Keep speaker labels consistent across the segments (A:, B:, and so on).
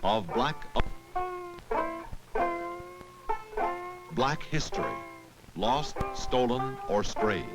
A: Of black history, lost, stolen, or strayed.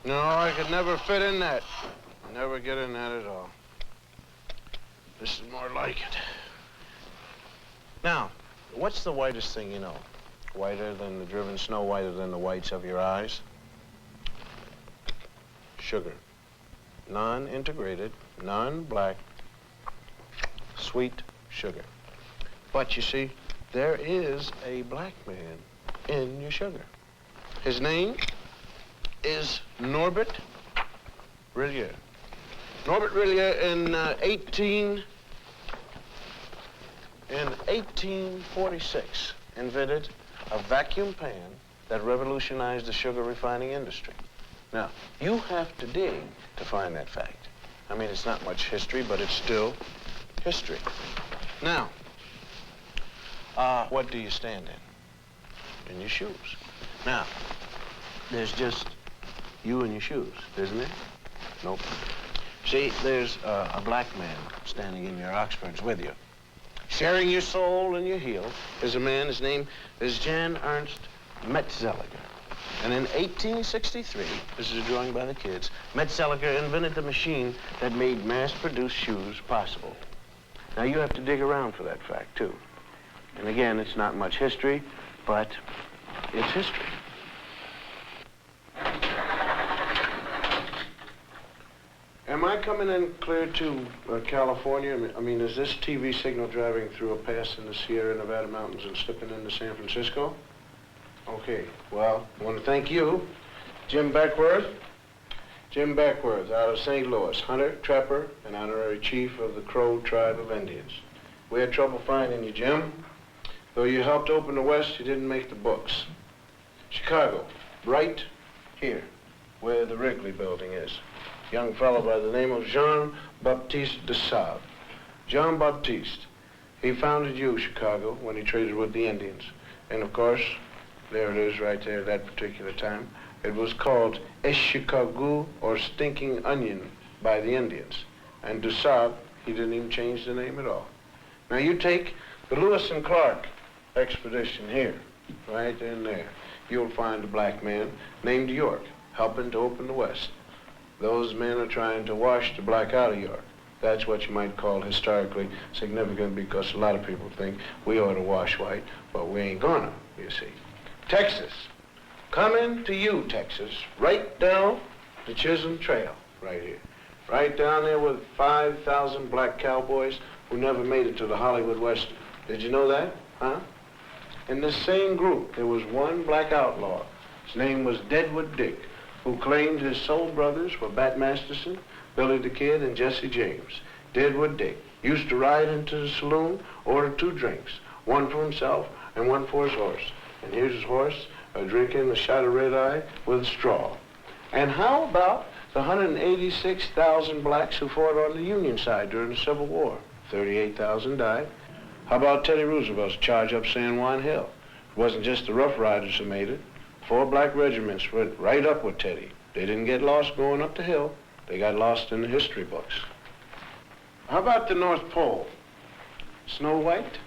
B: No, I could never fit in that. Never get in that at all. This is more like it. Now, what's the whitest thing you know? Whiter than the driven snow, whiter than the whites of your eyes? Sugar. Non-integrated, non-black, sweet sugar. But you see, there is a black man in your sugar. His name is Norbert Reelblack. Norbert Reelblack in 1846 invented a vacuum pan that revolutionized the sugar refining industry. Now, you have to dig to find that fact. I mean, it's not much history, but it's still history. Now, what do you stand in? In your shoes. Now, there's just you and your shoes, isn't it? Nope. See, there's a black man standing in your Oxfords with you. Sharing your soul and your heel is a man, his name is Jan Ernst Metzelger. And in 1863, this is a drawing by the kids, Metzelger invented the machine that made mass-produced shoes possible. Now, you have to dig around for that fact, too. And again, it's not much history, but it's history. Am I coming in clear to California? I mean, is this TV signal driving through a pass in the Sierra Nevada mountains and slipping into San Francisco? Okay, well, I want to thank you, Jim Beckworth. Jim Beckworth out of St. Louis, hunter, trapper, and honorary chief of the Crow tribe of Indians. We had trouble finding you, Jim. Though you helped open the West, you didn't make the books. Chicago, right here, where the Wrigley building is. Young fellow by the name of Jean-Baptiste de Sable. Jean-Baptiste, he founded Chicago, when he traded with the Indians. And of course, there it is right there at that particular time. It was called Chicago, or Stinking Onion, by the Indians. And de Sable, he didn't even change the name at all. Now you take the Lewis and Clark expedition here, right in there. You'll find a black man named York, helping to open the West. Those men are trying to wash the black out of York. That's what you might call historically significant, because a lot of people think we ought to wash white, but we ain't gonna, you see. Texas. Coming to you, Texas, right down the Chisholm Trail, right here. Right down there with 5,000 black cowboys who never made it to the Hollywood Western. Did you know that, huh? In this same group, there was one black outlaw. His name was Deadwood Dick, who claimed his soul brothers were Bat Masterson, Billy the Kid, and Jesse James. Deadwood Dick used to ride into the saloon, order 2 drinks, one for himself and one for his horse. And here's his horse drinking a shot of red-eye with a straw. And how about the 186,000 blacks who fought on the Union side during the Civil War? 38,000 died. How about Teddy Roosevelt's charge up San Juan Hill? It wasn't just the Rough Riders who made it. 4 black regiments went right up with Teddy. They didn't get lost going up the hill. They got lost in the history books. How about the North Pole? Snow White?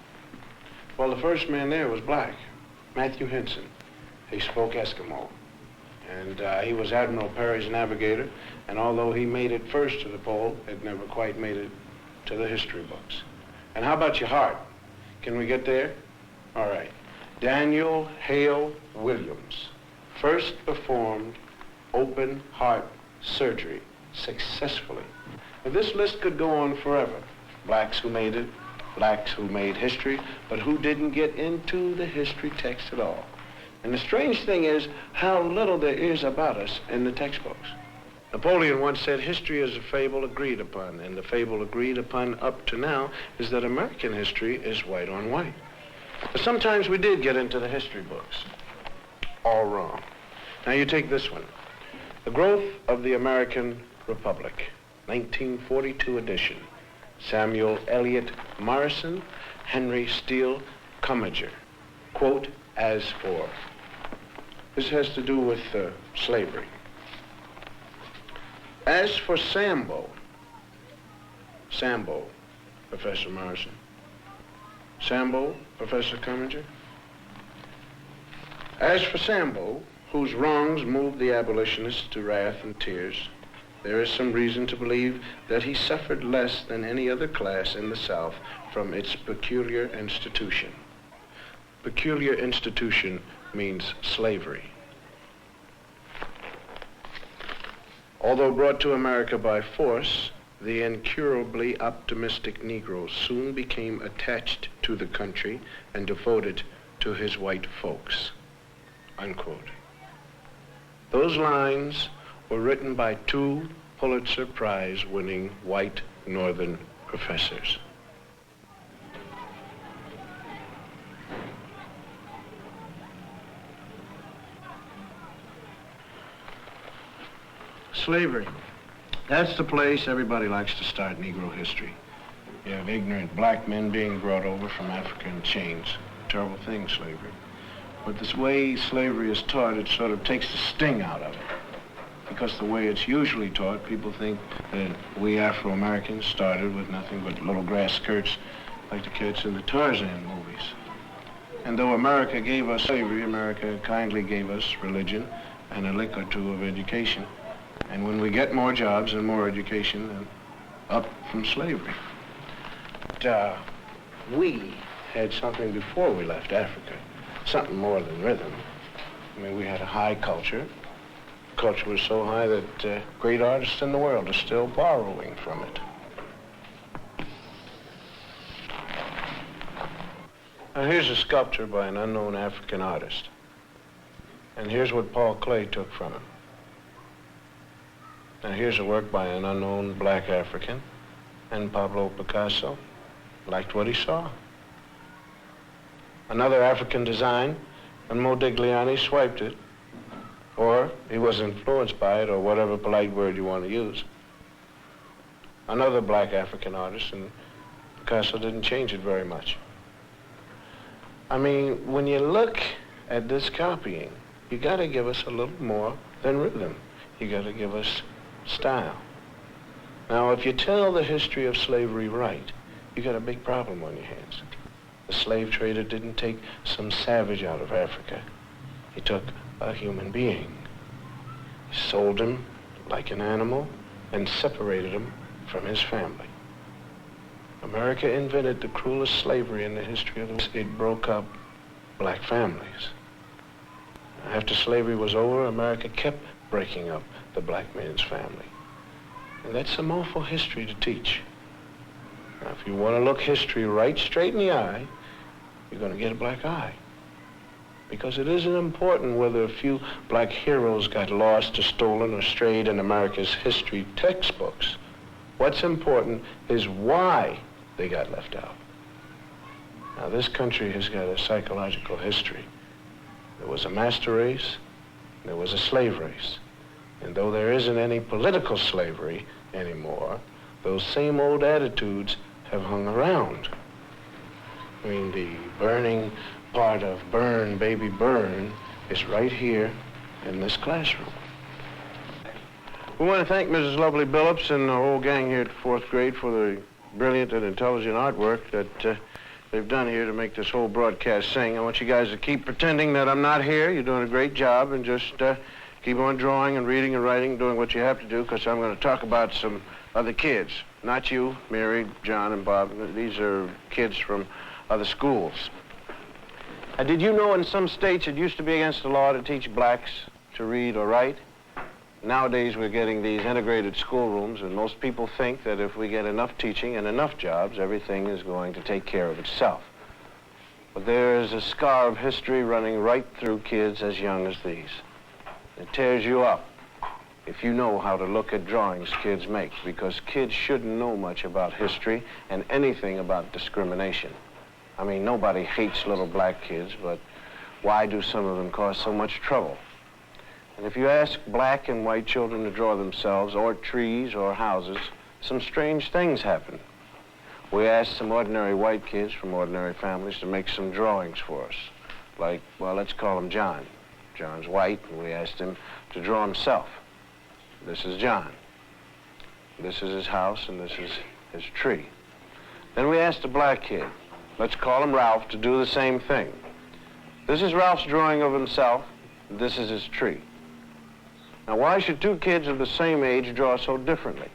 B: Well, the first man there was black, Matthew Henson. He spoke Eskimo. And he was Admiral Perry's navigator. And although he made it first to the pole, it never quite made it to the history books. And how about your heart? Can we get there? All right. Daniel Hale Williams first performed open heart surgery successfully. Now, this list could go on forever. Blacks who made it, blacks who made history, but who didn't get into the history text at all. And the strange thing is how little there is about us in the textbooks. Napoleon once said history is a fable agreed upon, and the fable agreed upon up to now is that American history is white on white. But sometimes we did get into the history books. All wrong. Now you take this one. The Growth of the American Republic, 1942 edition. Samuel Eliot Morrison, Henry Steele Commager. Quote, as for. This has to do with slavery. As for Sambo, Professor Morrison. Sambo, Professor Commager. As for Sambo, whose wrongs moved the abolitionists to wrath and tears, there is some reason to believe that he suffered less than any other class in the South from its peculiar institution. Peculiar institution means slavery. Although brought to America by force, the incurably optimistic Negro soon became attached to the country and devoted to his white folks. Unquote. Those lines were written by two Pulitzer Prize-winning white Northern professors. Slavery. That's the place everybody likes to start Negro history. You have ignorant black men being brought over from Africa in chains. Terrible thing, slavery. But this way slavery is taught, it sort of takes the sting out of it. Because the way it's usually taught, people think that we Afro-Americans started with nothing but little grass skirts like the kids in the Tarzan movies. And though America gave us slavery, America kindly gave us religion and a lick or two of education. And when we get more jobs and more education, then up from slavery. But we had something before we left Africa, something more than rhythm. I mean, we had a high culture. Culture was so high that great artists in the world are still borrowing from it. Now here's a sculpture by an unknown African artist. And here's what Paul Klee took from him. Now here's a work by an unknown black African, and Pablo Picasso liked what he saw. Another African design, and Modigliani swiped it, or he was influenced by it, or whatever polite word you want to use. Another black African artist, and Picasso didn't change it very much. I mean, when you look at this copying, you gotta give us a little more than rhythm. You gotta give us style. Now, if you tell the history of slavery right, you got a big problem on your hands. The slave trader didn't take some savage out of Africa. He took a human being. He sold him like an animal and separated him from his family. America invented the cruelest slavery in the history of the world. It broke up black families. After slavery was over, America kept breaking up the black man's family. And that's some awful history to teach. Now, if you want to look history right straight in the eye, you're going to get a black eye. Because it isn't important whether a few black heroes got lost or stolen or strayed in America's history textbooks. What's important is why they got left out. Now, this country has got a psychological history. There was a master race, there was a slave race. And though there isn't any political slavery anymore, those same old attitudes have hung around. I mean, the burning part of Burn, Baby Burn is right here in this classroom. We want to thank Mrs. Lovely Billups and the whole gang here at the 4th grade for the brilliant and intelligent artwork that they've done here to make this whole broadcast sing. I want you guys to keep pretending that I'm not here. You're doing a great job, and just Keep on drawing and reading and writing, doing what you have to do, because I'm going to talk about some other kids. Not you, Mary, John, and Bob. These are kids from other schools. Did you know in some states it used to be against the law to teach blacks to read or write? Nowadays we're getting these integrated schoolrooms, and most people think that if we get enough teaching and enough jobs, everything is going to take care of itself. But there is a scar of history running right through kids as young as these. It tears you up if you know how to look at drawings kids make, because kids shouldn't know much about history and anything about discrimination. I mean, nobody hates little black kids, but why do some of them cause so much trouble? And if you ask black and white children to draw themselves, or trees, or houses, some strange things happen. We asked some ordinary white kids from ordinary families to make some drawings for us. Like, well, let's call him John. John's white, and we asked him to draw himself. This is John. This is his house, and this is his tree. Then we asked a black kid, let's call him Ralph, to do the same thing. This is Ralph's drawing of himself. This is his tree. Now, why should two kids of the same age draw so differently?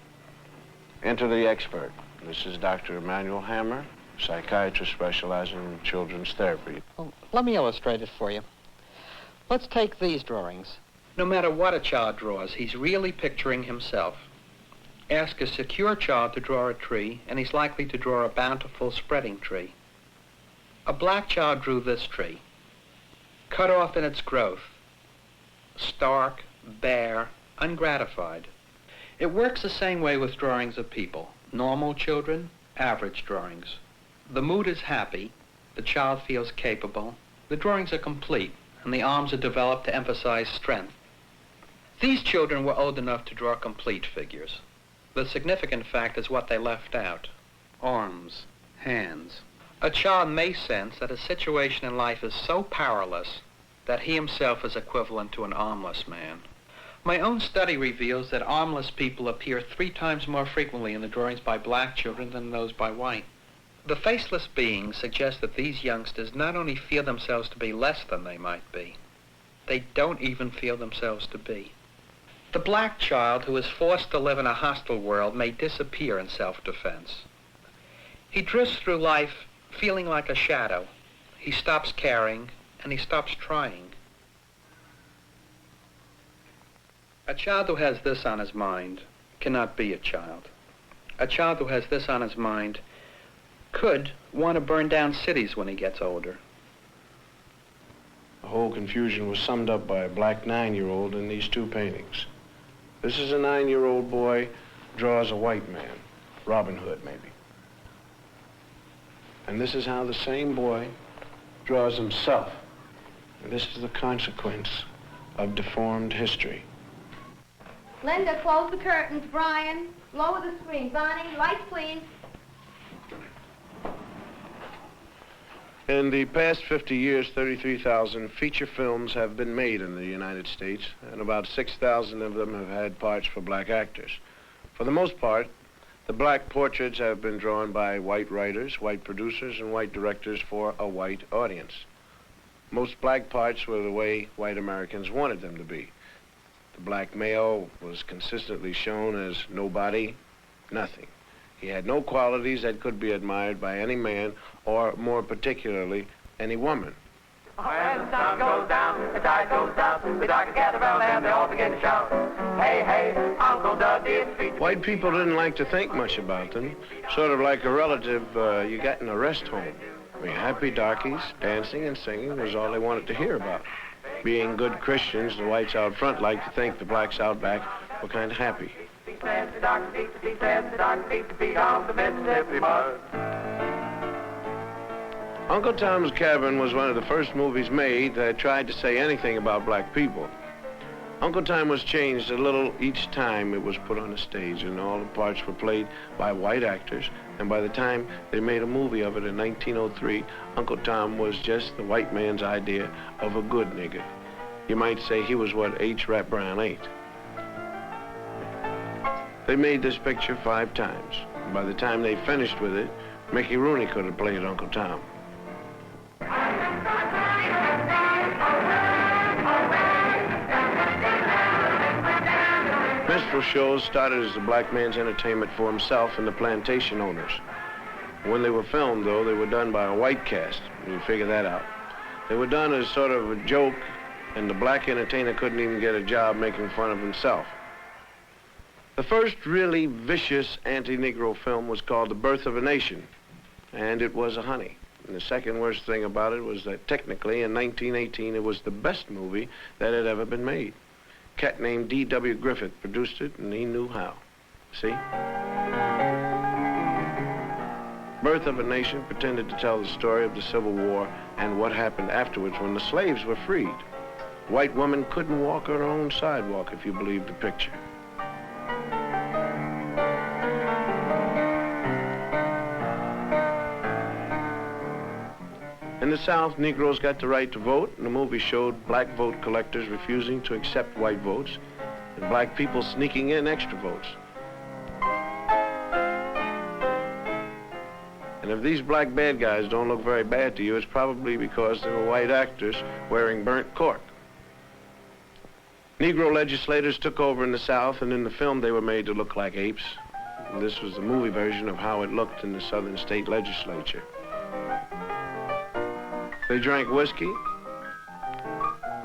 B: Enter the expert. This is Dr. Emmanuel Hammer, psychiatrist specializing in children's therapy.
C: Well, let me illustrate it for you. Let's take these drawings. No matter what a child draws, he's really picturing himself. Ask a secure child to draw a tree, and he's likely to draw a bountiful, spreading tree. A black child drew this tree, cut off in its growth, stark, bare, ungratified. It works the same way with drawings of people. Normal children, average drawings. The mood is happy, the child feels capable, the drawings are complete, and the arms are developed to emphasize strength. These children were old enough to draw complete figures. The significant fact is what they left out: arms, hands. A child may sense that a situation in life is so powerless that he himself is equivalent to an armless man. My own study reveals that armless people appear 3 times more frequently in the drawings by black children than those by white. The faceless beings suggest that these youngsters not only feel themselves to be less than they might be, they don't even feel themselves to be. The black child who is forced to live in a hostile world may disappear in self-defense. He drifts through life feeling like a shadow. He stops caring, and he stops trying. A child who has this on his mind cannot be a child. A child who has this on his mind could want to burn down cities when he gets older.
B: The whole confusion was summed up by a black 9-year-old in these 2 paintings. This is a 9-year-old boy draws a white man, Robin Hood maybe. And this is how the same boy draws himself. And this is the consequence of deformed history.
D: Linda, close the curtains. Brian, lower the screen. Bonnie, lights, please.
B: In the past 50 years, 33,000 feature films have been made in the United States, and about 6,000 of them have had parts for black actors. For the most part, the black portraits have been drawn by white writers, white producers, and white directors for a white audience. Most black parts were the way white Americans wanted them to be. The black male was consistently shown as nobody, nothing. He had no qualities that could be admired by any man, or more particularly, any woman.
E: When the sun goes down, the tide goes down, the dark gather round and they all begin to shout, hey, hey, Uncle Dudley.
B: White people didn't like to think much about them, sort of like a relative you got in a rest home. I mean, happy darkies, dancing and singing was all they wanted to hear about. Being good Christians, the whites out front liked to think the blacks out back were kind of happy. Uncle Tom's Cabin was one of the first movies made that tried to say anything about black people. Uncle Tom was changed a little each time it was put on the stage, and all the parts were played by white actors, and by the time they made a movie of it in 1903, Uncle Tom was just the white man's idea of a good nigger. You might say he was what H. Rap Brown ain't. They made this picture 5 times. And by the time they finished with it, Mickey Rooney could have played Uncle Tom. minstrel shows started as the black man's entertainment for himself and the plantation owners. When they were filmed, though, they were done by a white cast. You figure that out. They were done as sort of a joke, and the black entertainer couldn't even get a job making fun of himself. The first really vicious anti-Negro film was called The Birth of a Nation, and it was a honey. And the second worst thing about it was that technically in 1918 it was the best movie that had ever been made. A cat named D.W. Griffith produced it, and he knew how. See? Birth of a Nation pretended to tell the story of the Civil War and what happened afterwards when the slaves were freed. White women couldn't walk her own sidewalk, if you believe the picture. In the South, Negroes got the right to vote, and the movie showed black vote collectors refusing to accept white votes, and black people sneaking in extra votes. And if these black bad guys don't look very bad to you, it's probably because they were white actors wearing burnt cork. Negro legislators took over in the South, and in the film they were made to look like apes. And this was the movie version of how it looked in the Southern state legislature. They drank whiskey,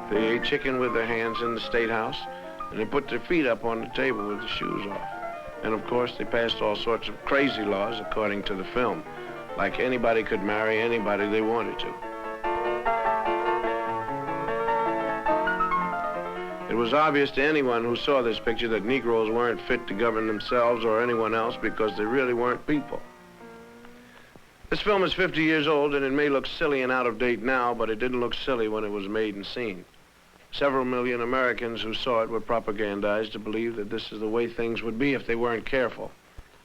B: they ate chicken with their hands in the State House, and they put their feet up on the table with the shoes off. And of course, they passed all sorts of crazy laws according to the film, like anybody could marry anybody they wanted to. It was obvious to anyone who saw this picture that Negroes weren't fit to govern themselves or anyone else because they really weren't people. This film is 50 years old, and it may look silly and out of date now, but it didn't look silly when it was made and seen. Several million Americans who saw it were propagandized to believe that this is the way things would be if they weren't careful.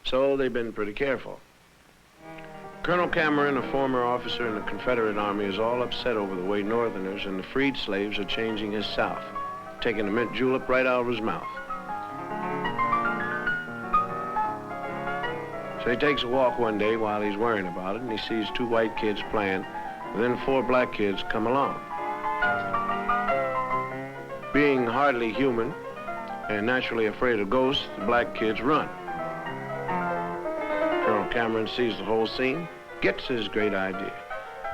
B: So they've been pretty careful. Colonel Cameron, a former officer in the Confederate Army, is all upset over the way Northerners and the freed slaves are changing his South, taking the mint julep right out of his mouth. So he takes a walk one day while he's worrying about it, and he sees two white kids playing, and then four black kids come along. Being hardly human and naturally afraid of ghosts, the black kids run. Colonel Cameron sees the whole scene, gets his great idea,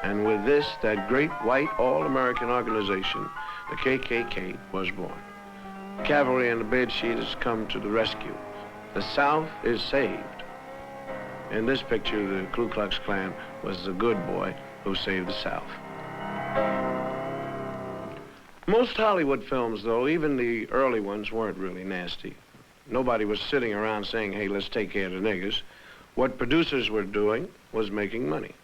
B: and with this, that great white all-American organization, the KKK, was born. The cavalry and the bedsheet has come to the rescue. The South is saved. In this picture, the Ku Klux Klan was the good boy who saved the South. Most Hollywood films, though, even the early ones, weren't really nasty. Nobody was sitting around saying, hey, let's take care of the niggers. What producers were doing was making money.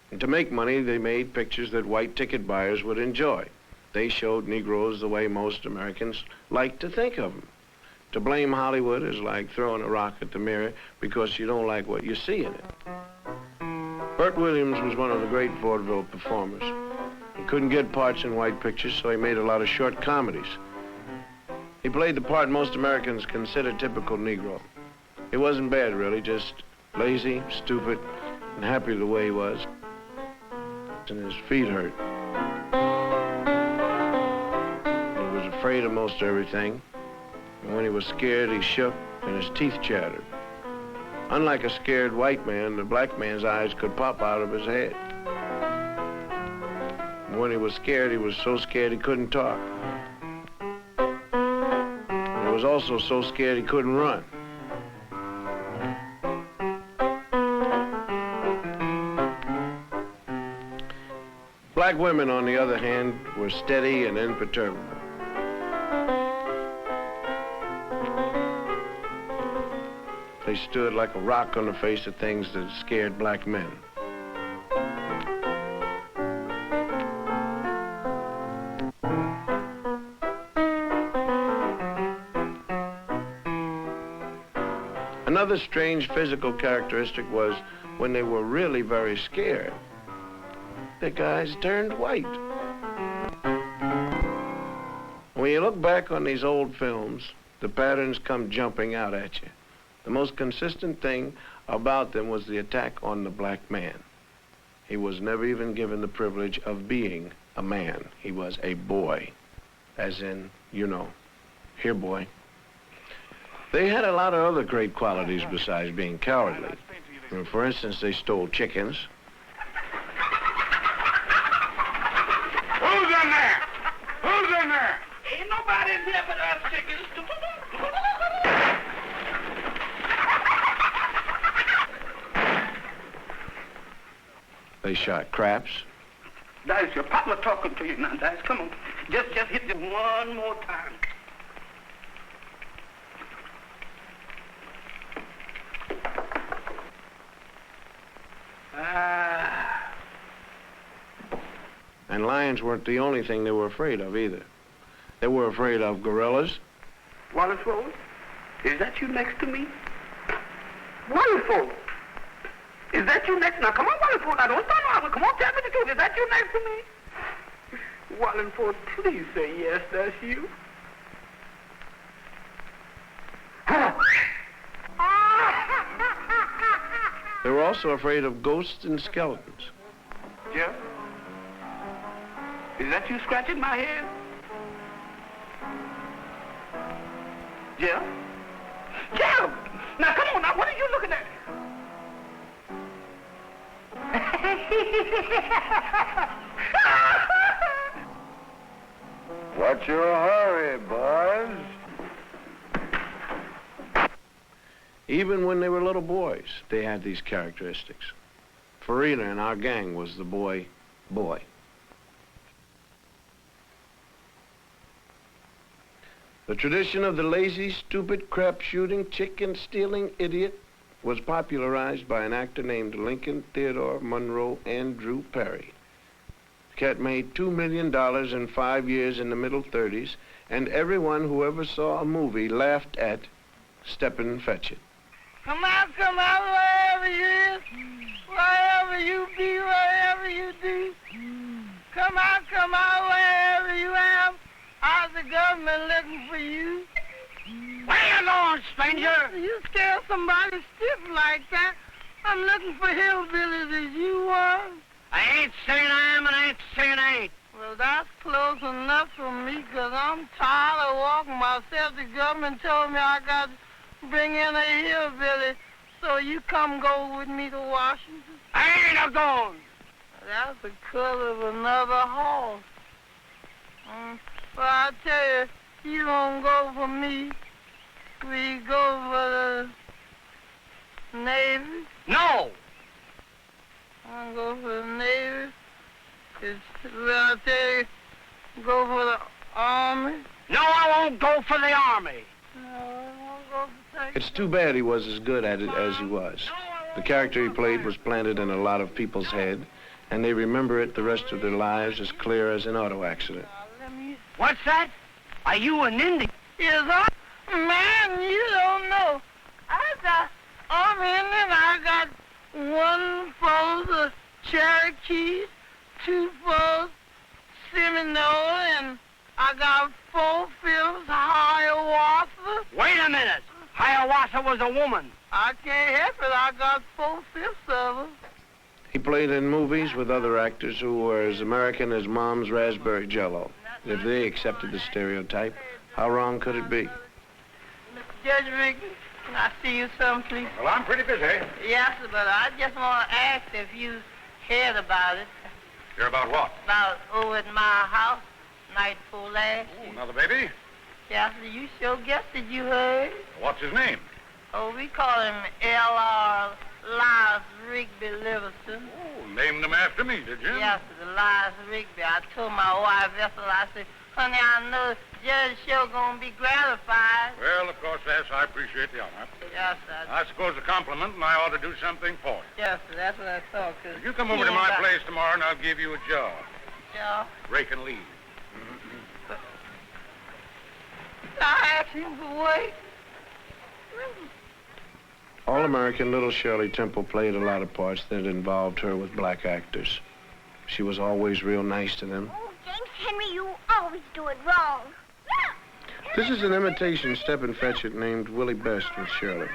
B: And to make money, they made pictures that white ticket buyers would enjoy. They showed Negroes the way most Americans like to think of them. To blame Hollywood is like throwing a rock at the mirror because you don't like what you see in it. Burt Williams was one of the great vaudeville performers. He couldn't get parts in white pictures, so he made a lot of short comedies. He played the part most Americans consider typical Negro. He wasn't bad, really, just lazy, stupid, and happy the way he was. And his feet hurt. He was afraid of most everything. And when he was scared, he shook and his teeth chattered. Unlike a scared white man, the black man's eyes could pop out of his head. And when he was scared, he was so scared he couldn't talk. And he was also so scared he couldn't run. Black women, on the other hand, were steady and imperturbable. They stood like a rock on the face of things that scared black men. Another strange physical characteristic was when they were really very scared, the guys turned white. When you look back on these old films, the patterns come jumping out at you. The most consistent thing about them was the attack on the black man. He was never even given the privilege of being a man. He was a boy, as in, you know, here, boy. They had a lot of other great qualities besides being cowardly. For instance, they stole chickens.
E: Who's in there? Who's in there? Ain't nobody in here but us chickens.
B: They shot craps.
E: Dice, your papa talking to you now, Dice. Come on. Just hit them one more time.
B: And lions weren't the only thing they were afraid of either. They were afraid of gorillas.
E: Wallace Rose, is that you next to me? Wonderful. Is that you next? Now, come on, Wallingford. Now, don't start laughing. Come on, tell me the truth. Is that you next to me? Wallingford, please say yes, that's you.
B: They were also afraid of ghosts and skeletons.
E: Jeff? Is that you scratching my head? Jeff? Jeff! Now, come on, now, what are you looking at?
B: What's your hurry, boys? Even when they were little boys, they had these characteristics. Farida in our gang was the boy. The tradition of the lazy, stupid, crap-shooting, chicken-stealing idiot was popularized by an actor named Lincoln Theodore Monroe Andrew Perry. The cat made $2 million in 5 years in the middle 30s, and everyone who ever saw a movie laughed at Steppin' Fetchit.
F: Come out, wherever you is, wherever you be, wherever you do. Come out, wherever you am. How's the government looking for you?
E: Where you going, stranger?
F: You scare somebody stiff like that. I'm looking for hillbillies as you are.
E: I ain't saying I am and I ain't saying I ain't.
F: Well, that's close enough for me, because I'm tired of walking myself. The government told me I got to bring in a hillbilly, so you come go with me to Washington.
E: I ain't a-going.
F: That's the color of another horse. Well, I tell you, you don't go for me. We go for the Navy.
E: No.
F: I go for the Navy. Well, I tell you, go for the Army.
E: No, I won't go for the Army.
F: No, I won't go for Texas.
B: It's too bad he was as good at it as he was. The character he played was planted in a lot of people's head, and they remember it the rest of their lives as clear as an auto accident.
E: What's that? Are you an Indian?
F: Yes, man, you don't know. I got Army Indian. I got 1 for the Cherokee, 2 for Seminole, and I got 4/5 Hiawatha.
E: Wait a minute. Hiawatha was a woman.
F: I can't help it. I got 4/5 of them.
B: He played in movies with other actors who were as American as Mom's raspberry jello. If they accepted the stereotype, how wrong could it be?
F: Judge Ricky, can I see you some, please?
A: Well, I'm pretty busy.
F: Yes, but I just want to ask if you heard about it.
A: Hear about what?
F: About over at my house, night before last.
A: Oh, another baby?
F: Yes, you sure guessed it, you heard.
A: What's his name?
F: Oh, we call him L.R. Elias Rigby Livingston.
A: Oh, named him after me, did you?
F: Yes, Elias Rigby. I told my wife Ethel, I said, honey, I know Judge sure gonna be gratified.
A: Well, of course, yes, I appreciate the honor.
F: Yes, sir.
A: I suppose a compliment, and I ought to do something for you.
F: Yes, sir, that's what I thought.
A: You come over to my place tomorrow, and I'll give you a job.
F: Yeah.
A: Raking leaves.
F: I asked him for wait.
B: All-American little Shirley Temple played a lot of parts that involved her with black actors. She was always real nice to them.
G: Oh, James Henry, you always do it wrong.
B: This is an imitation Steppin' Fetchit named Willie Best with Shirley.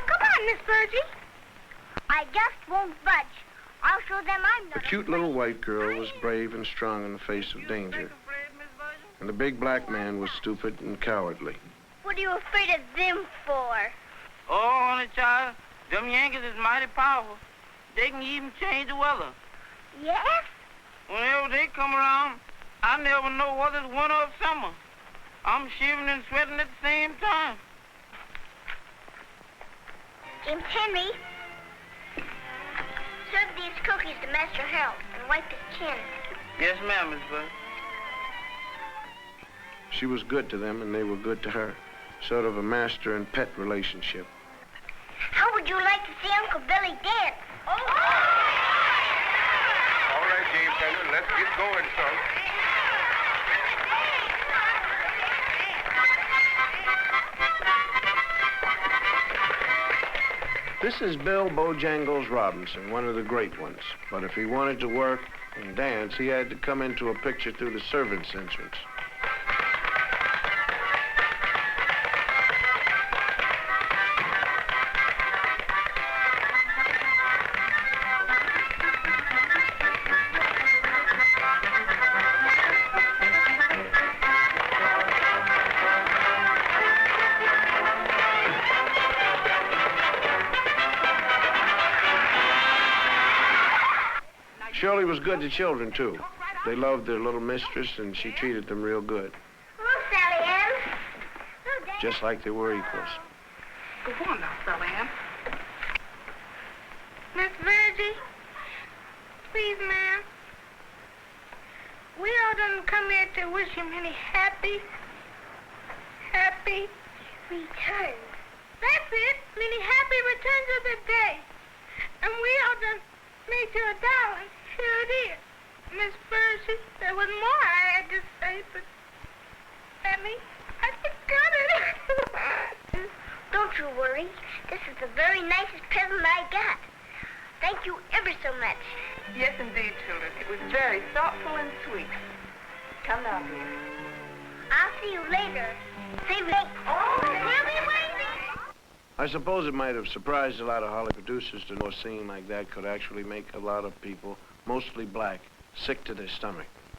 G: Come on, Miss Virgie. I just won't budge. I'll show them I'm
B: The
G: not
B: cute little white girl was brave and strong in the face of danger. And the big black man was stupid and cowardly.
G: What are you afraid of them for?
F: Oh, honey child, them Yankees is mighty powerful. They can even change the weather.
G: Yes?
F: Whenever they come around, I never know whether it's winter or summer. I'm shivering and sweating at the same time.
G: James Henry, serve these cookies to Master Harold and wipe his chin.
F: Yes, ma'am, Miss Bird.
B: She was good to them, and they were good to her. Sort of a master and pet relationship.
G: How would you like to see Uncle Billy dance? Oh!
H: All right, James Henry, let's get going, son.
B: This is Bill Bojangles Robinson, one of the great ones. But if he wanted to work and dance, he had to come into a picture through the servants' entrance. Shirley was good to children, too. They loved their little mistress, and she treated them real good.
G: Hello, Sally Ann.
B: Just like they were equals.
E: Go on now, Sally Ann.
F: Miss Virgie, please, ma'am. We all done come here to wish him many happy
G: Return.
F: That's it, many happy returns of the day. And we all done made you $1. Here it is. Miss Virgie, there was more I had to say, but Emmy, I forgot it.
G: Don't you worry. This is the very nicest present I got. Thank you ever so much.
E: Yes, indeed, children. It was very thoughtful and sweet. Come now, dear.
G: I'll see you later. Say late. Oh, we'll be waiting.
B: I suppose it might have surprised a lot of Hollywood producers to know a scene like that could actually make a lot of people, mostly black, sick to their stomach.